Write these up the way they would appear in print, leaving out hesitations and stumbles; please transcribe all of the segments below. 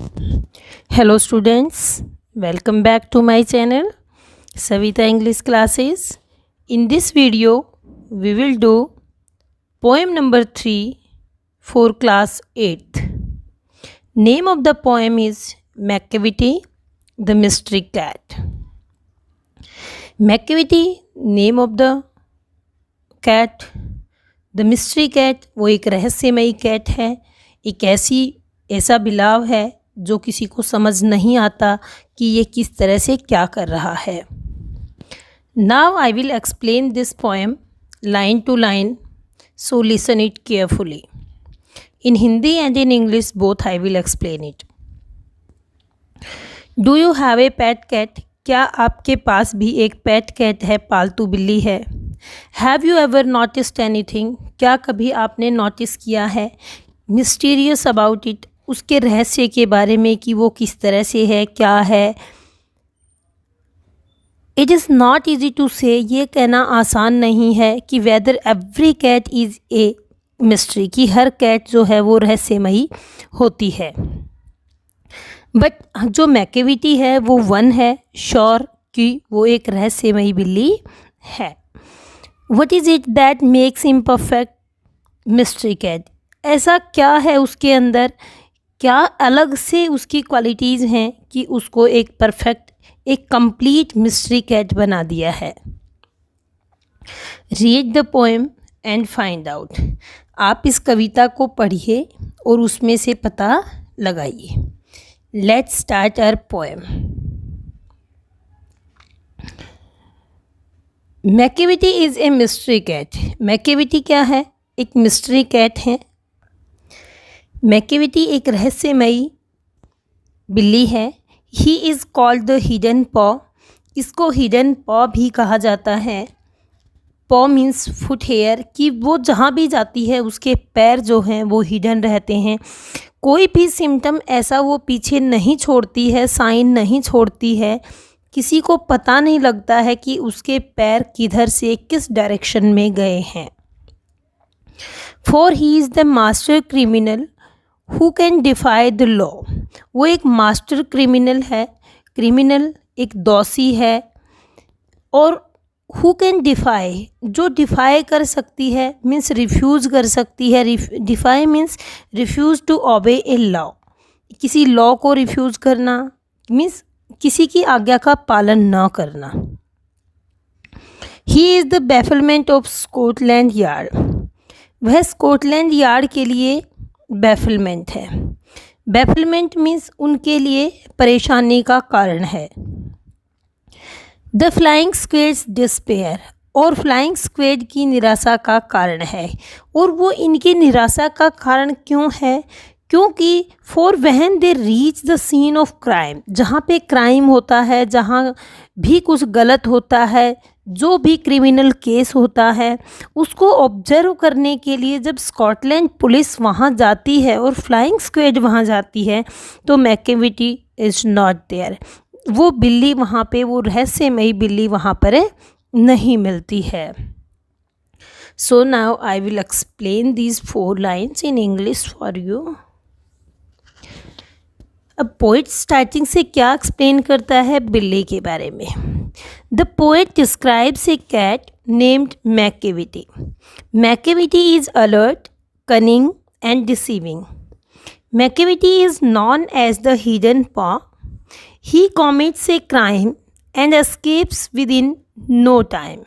Hello students, welcome back to my channel Savita English Classes. In this video, we will do poem number 3 for class 8th. Name of the poem is McCavity, the Mystery Cat. McCavity, name of the cat. The Mystery Cat, वो एक रहस्यमयी cat है, एक ऐसा बिलाव है जो किसी को समझ नहीं आता कि ये किस तरह से क्या कर रहा है. Now I will explain this poem line to line, so listen it carefully. In Hindi and in English both I will explain it. Do you have a pet cat? क्या आपके पास भी एक पेट कैट है, पालतू बिल्ली है? Have you ever noticed anything? क्या कभी आपने नोटिस किया है? Mysterious about it, उसके रहस्य के बारे में कि वो किस तरह से है, क्या है. It is not easy to say, ये कहना आसान नहीं है कि whether every cat is a mystery, कि हर कैट जो है वो रहस्यमयी होती है. बट जो मैकेविटी है वो वन है श्योर कि वो एक रहस्यमयी बिल्ली है. What is it that makes him perfect mystery cat? ऐसा क्या है उसके अंदर, क्या अलग से उसकी क्वालिटीज़ हैं कि उसको एक परफेक्ट, एक कंप्लीट मिस्ट्री कैट बना दिया है. Read the poem and find out. आप इस कविता को पढ़िए और उसमें से पता लगाइए. Let's start our poem. Macavity is a mystery cat. Macavity क्या है? एक मिस्ट्री कैट है. मैकेविटी एक रहस्यमयी बिल्ली है. He is called the hidden पॉ. इसको हिडन पॉ भी कहा जाता है. पॉ मीन्स फुट हेयर, कि वो जहाँ भी जाती है उसके पैर जो हैं वो हिडन रहते हैं. कोई भी सिम्टम ऐसा वो पीछे नहीं छोड़ती है, साइन नहीं छोड़ती है. किसी को पता नहीं लगता है कि उसके पैर किधर से किस डायरेक्शन में गए हैं. For he is the master criminal who can defy the law. वो एक मास्टर क्रिमिनल है. क्रिमिनल एक दोषी है. और हु कैन डिफाई, जो डिफाई कर सकती है, मीन्स रिफ्यूज़ कर सकती है. DeFi means refuse to obey a law. किसी लॉ को रिफ्यूज़ करना मीन्स किसी की आज्ञा का पालन न करना. He is the bafflement of Scotland Yard. वह स्कॉटलैंड यार्ड के लिए बैफलमेंट है. बैफलमेंट मीन्स उनके लिए परेशानी का कारण है. द फ्लाइंग स्क्वेड्स डिस्पेयर, और फ्लाइंग स्क्वेड की निराशा का कारण है. और वो इनकी निराशा का कारण क्यों है? क्योंकि for when they reach the scene of crime, जहाँ पे क्राइम होता है, जहाँ भी कुछ गलत होता है, जो भी क्रिमिनल केस होता है, उसको ऑब्जर्व करने के लिए जब स्कॉटलैंड पुलिस वहाँ जाती है और फ्लाइंग स्क्वेड वहाँ जाती है, तो मैकेविटी इज़ नॉट देयर. वो बिल्ली वहाँ पे, वो रहस्यमयी बिल्ली वहाँ पर नहीं मिलती है. So now I will explain these 4 lines in English for you. अब पोइट स्टार्टिंग से क्या एक्सप्लेन करता है बिल्ली के बारे में. The poet describes a cat named Macavity. Macavity is alert, cunning and deceiving. Macavity is known as the hidden paw. He commits a crime and escapes within no time.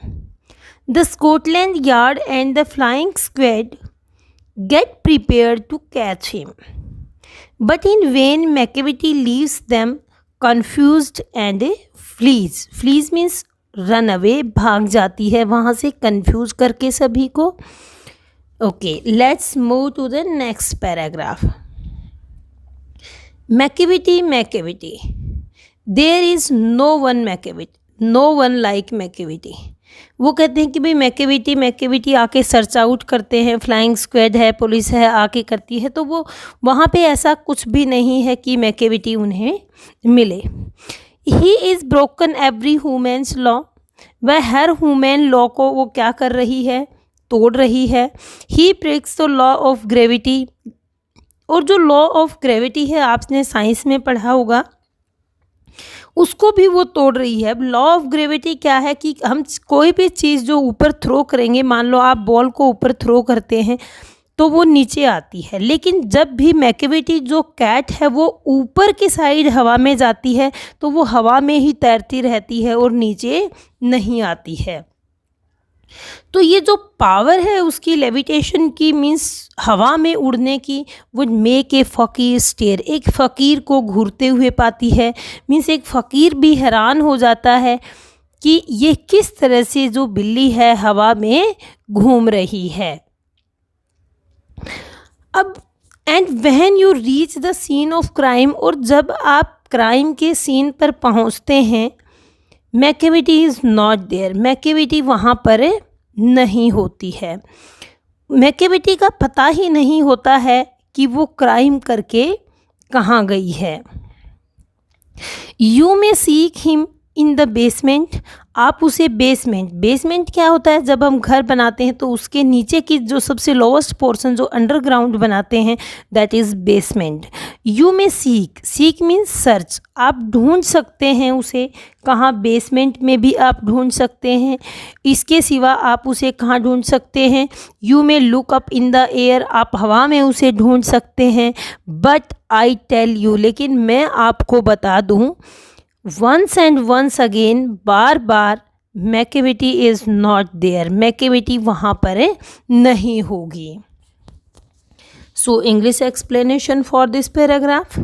The Scotland Yard and the Flying Squad get prepared to catch him. But in vain, Macavity leaves them confused and flees. Flees means run away, भाग जाती है वहाँ से confuse करके सभी को. Okay, let's move to the next paragraph. Macavity. There is no one Macavity, no one like Macavity. वो कहते हैं कि भाई मैकेविटी आके सर्च आउट करते हैं. फ्लाइंग स्क्वाड है, पुलिस है, आके करती है, तो वो वहाँ पे ऐसा कुछ भी नहीं है कि मैकेविटी उन्हें मिले. He is broken every humans law. वह हर ह्यूमन लॉ को वो क्या कर रही है, तोड़ रही है. He breaks the law of gravity. और जो लॉ ऑफ ग्रेविटी है आपने साइंस में पढ़ा होगा, उसको भी वो तोड़ रही है। अब लॉ ऑफ ग्रेविटी क्या है कि हम कोई भी चीज़ जो ऊपर थ्रो करेंगे, मान लो आप बॉल को ऊपर थ्रो करते हैं तो वो नीचे आती है, लेकिन जब भी मैकेविटी जो कैट है वो ऊपर की साइड हवा में जाती है तो वो हवा में ही तैरती रहती है और नीचे नहीं आती है। तो ये जो पावर है उसकी लेविटेशन की, मीन्स हवा में उड़ने की, वो मेक ए फ़कीर स्टेयर, एक फ़कीर को घूरते हुए पाती है। मीन्स एक फ़कीर भी हैरान हो जाता है कि ये किस तरह से जो बिल्ली है हवा में घूम रही है। अब and when you reach the scene of crime, और जब आप क्राइम के सीन पर पहुंचते हैं, Macavity is not there, Macavity वहाँ पर नहीं होती है। मैकेविटी का पता ही नहीं होता है कि वो क्राइम करके कहाँ गई है। You may seek him in the basement, आप उसे बेसमेंट क्या होता है, जब हम घर बनाते हैं तो उसके नीचे की जो सबसे लोवेस्ट पोर्शन जो अंडरग्राउंड बनाते हैं, दैट इज़ बेसमेंट। यू में सीक मीन्स सर्च, आप ढूंढ सकते हैं उसे कहाँ, बेसमेंट में भी आप ढूंढ सकते हैं। इसके सिवा आप उसे कहाँ ढूंढ सकते हैं, यू में look up in the air, आप हवा में उसे ढूंढ सकते हैं। बट आई टेल यू, लेकिन मैं आपको बता दूँ, वंस एंड वंस अगेन, बार बार, Macavity is not there, Macavity वहाँ पर नहीं होगी। So English explanation for this paragraph,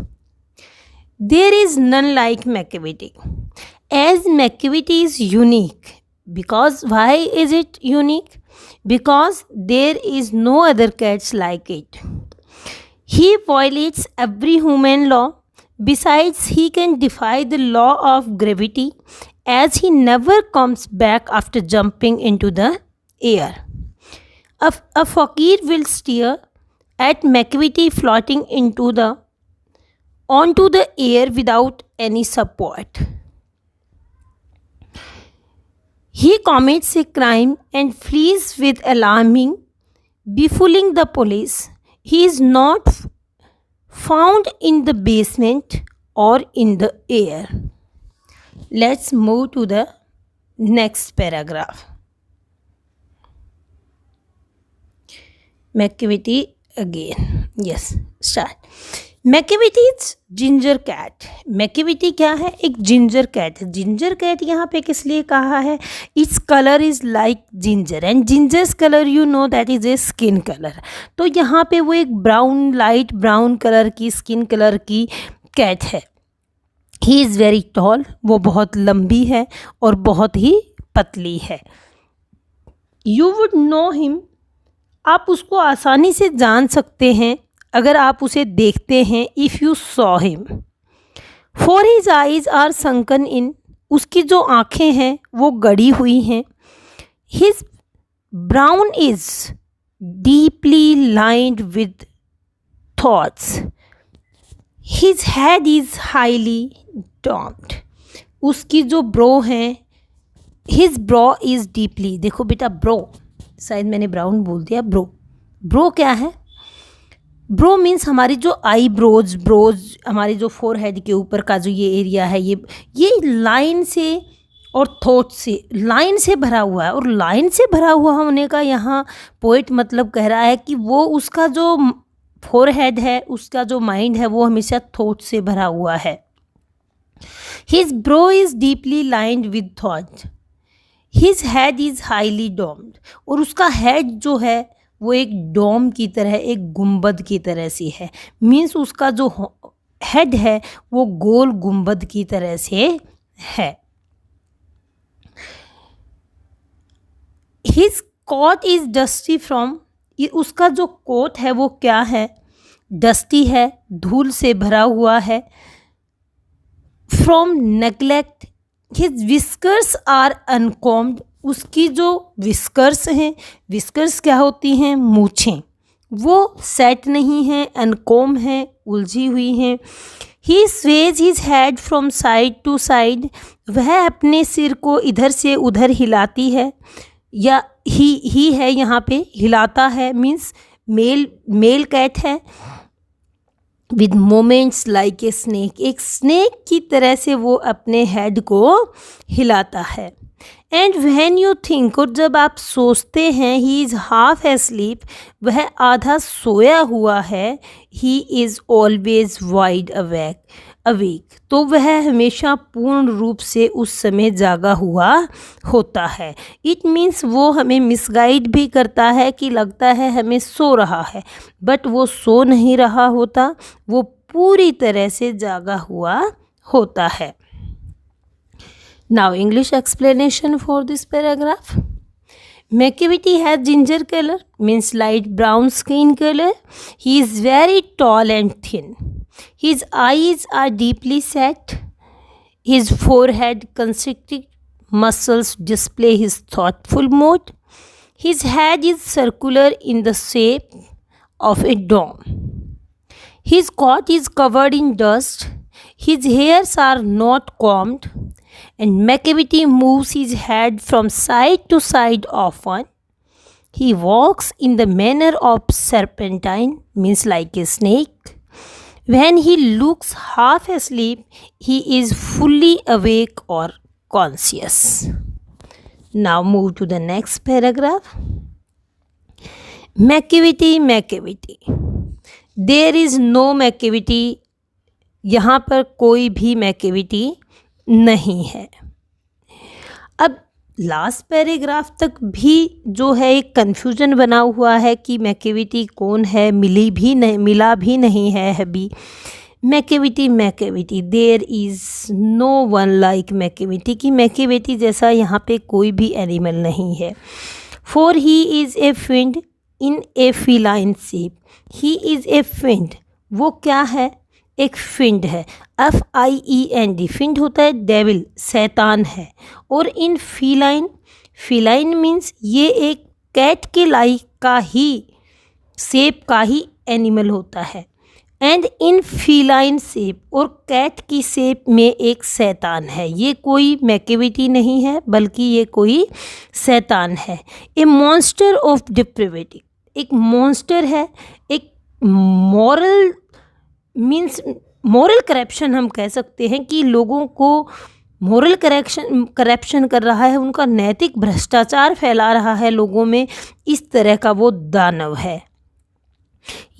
there is none like Macavity as Macavity is unique, because why is it unique, because there is no other cats like it. He violates every human law, besides he can defy the law of gravity as he never comes back after jumping into the air. A fakir will stare at Macavity floating onto the air without any support. He commits a crime and flees with alarming, befuddling the police. He is not found in the basement or in the air. Let's move to the next paragraph. Macavity again. Yes, start. Macavity is ginger cat. Macavity क्या है, एक ginger cat है। Ginger cat यहाँ पे किस लिए कहा है, its colour is like ginger and gingers colour you know that is a skin colour. तो यहाँ पे वो एक ब्राउन, लाइट ब्राउन कलर की स्किन कलर की कैट है। ही इज़ वेरी टॉल, वो बहुत लंबी है और बहुत ही पतली है। यू वुड नो हिम, आप उसको आसानी से जान सकते हैं अगर आप उसे देखते हैं। If you saw him, for his eyes are sunken in, उसकी जो आँखें हैं वो गड़ी हुई हैं। His brown is deeply lined with thoughts, his head is highly domed, उसकी जो ब्रो हैं, हिज ब्रो इज डीपली, देखो बेटा ब्रो, शायद मैंने ब्राउन बोल दिया, ब्रो क्या है, ब्रो मीन्स हमारी जो आईब्रोज, हमारी जो फोरहेड के ऊपर का जो ये एरिया है, ये लाइन से और थॉट से, लाइन से भरा हुआ है। और लाइन से भरा हुआ होने का यहाँ पोइट मतलब कह रहा है कि वो उसका जो फोरहेड है, उसका जो माइंड है, वो हमेशा थॉट से भरा हुआ है। His bro is deeply lined with thought, his head is highly doomed, और उसका हेड जो है वो एक डोम की तरह, एक गुंबद की तरह से है। मीन्स उसका जो हेड है वो गोल गुंबद की तरह से है। His coat is dusty from, उसका जो कोट है वो क्या है, डस्टी है, धूल से भरा हुआ है। From neglect, his whiskers are uncombed, उसकी जो विस्कर्स हैं, विस्कर्स क्या होती हैं, मूछें, वो सेट नहीं हैं, अनकॉम हैं, उलझी हुई हैं। He sways his head from side to side, वह अपने सिर को इधर से उधर हिलाती है, या ही है यहाँ पे, हिलाता है मीन्स मेल कैट है। With moments like a snake, एक स्नेक की तरह से वो अपने हेड को हिलाता है। एंड व्हेन यू थिंक, और जब आप सोचते हैं, ही इज़ हाफ एस्लीप, वह आधा सोया हुआ है, he is always wide awake, तो वह हमेशा पूर्ण रूप से उस समय जागा हुआ होता है। इट मीन्स वो हमें मिसगाइड भी करता है कि लगता है हमें सो रहा है, बट वो सो नहीं रहा होता, वो पूरी तरह से जागा हुआ होता है। Now English explanation for this paragraph. McCavity has ginger color, means light brown skin color. He is very tall and thin. His eyes are deeply set. His forehead constricted muscles display his thoughtful mood. His head is circular in the shape of a dome. His coat is covered in dust. His hairs are not combed. And McCavity moves his head from side to side often. He walks in the manner of serpentine, means like a snake. When he looks half asleep, he is fully awake or conscious. Now move to the next paragraph. McCavity. There is no McCavity. यहाँ पर कोई भी McCavity नहीं है। अब last paragraph तक भी जो है एक कन्फ्यूजन बना हुआ है कि मैकेविटी कौन है, मिला भी नहीं है अभी। Macavity there is no one like Macavity, कि मैकेविटी जैसा यहाँ पे कोई भी एनिमल नहीं है। For he is a fiend in a feline shape, he is a fiend, वो क्या है, एक फिंड है। FIEND, फिंड होता है डेविल, शैतान है। और इन फीलाइन मीन्स ये एक कैट के लाइक का ही शेप का ही एनिमल होता है। एंड इन फीलाइन शेप, और कैट की शेप में एक शैतान है। ये कोई मैकेविटी नहीं है, बल्कि ये कोई शैतान है। ए मॉन्स्टर ऑफ डिप्रेविटी, एक मॉन्स्टर है, एक मॉरल करप्शन हम कह सकते हैं कि लोगों को मॉरल करप्शन कर रहा है, उनका नैतिक भ्रष्टाचार फैला रहा है लोगों में, इस तरह का वो दानव है।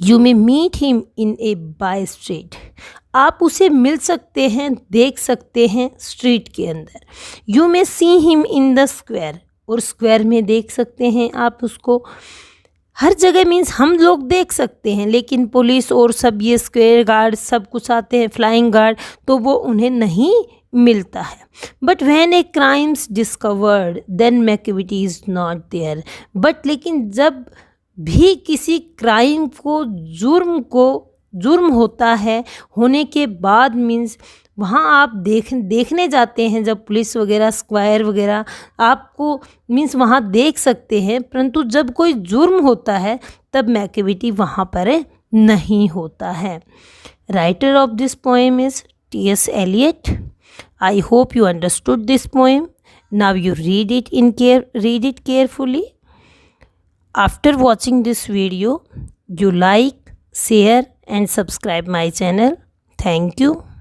You may meet him in a by street, आप उसे मिल सकते हैं, देख सकते हैं स्ट्रीट के अंदर। You may see him in the square, और स्क्वायर में देख सकते हैं आप उसको। हर जगह मीन्स हम लोग देख सकते हैं, लेकिन पुलिस और सब ये स्क्वायर गार्ड सब कुछ आते हैं, फ्लाइंग गार्ड, तो वो उन्हें नहीं मिलता है। But when a crime's discovered then Macavity is not there, but लेकिन जब भी किसी क्राइम को जुर्म होता है, होने के बाद मीन्स वहाँ आप देखने जाते हैं, जब पुलिस वगैरह स्क्वायर वगैरह आपको मीन्स वहाँ देख सकते हैं, परंतु जब कोई जुर्म होता है तब मैकेविटी वहाँ पर नहीं होता है। Writer of this poem is T.S. Eliot. I hope you understood this poem. Now you read it carefully. After watching this video, you like, share and subscribe my channel. Thank you.